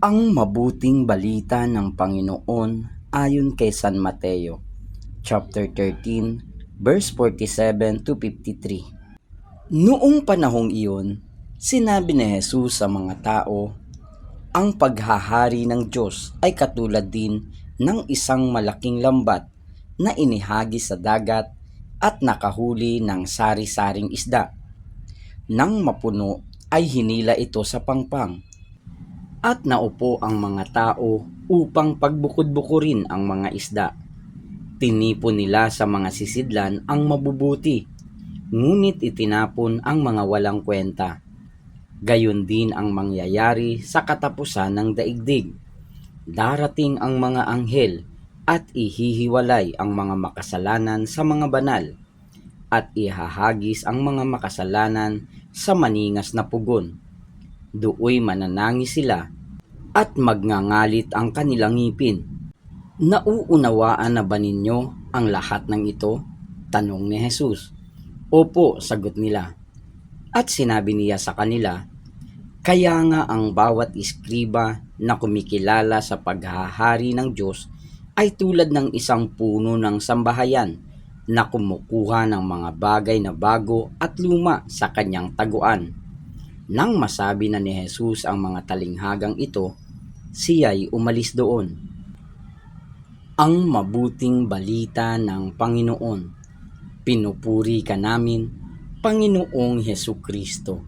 Ang mabuting balita ng Panginoon ayon kay San Mateo, chapter 13, verse 47 to 53. Noong panahong iyon, sinabi ni Jesus sa mga tao, ang paghahari ng Diyos ay katulad din ng isang malaking lambat na inihagis sa dagat at nakahuli ng sari-saring isda. Nang mapuno ay hinila ito sa pangpang at naupo ang mga tao upang pagbukod-bukurin ang mga isda. Tinipon nila sa mga sisidlan ang mabubuti, ngunit itinapon ang mga walang kwenta. Gayon din ang mangyayari sa katapusan ng daigdig. Darating ang mga anghel at ihihiwalay ang mga makasalanan sa mga banal at ihahagis ang mga makasalanan sa maningas na pugon. Dooy mananangis sila at magngangalit ang kanilang ngipin. Nauunawaan na ba ninyo ang lahat ng ito? Tanong ni Jesus. Opo, sagot nila. At sinabi niya sa kanila, kaya nga ang bawat iskriba na kumikilala sa paghahari ng Diyos ay tulad ng isang puno ng sambahayan na kumukuha ng mga bagay na bago at luma sa kanyang taguan. Nang masabi na ni Jesus ang mga talinghagang ito, siya'y umalis doon. Ang mabuting balita ng Panginoon. Pinupuri ka namin, Panginoong Hesukristo.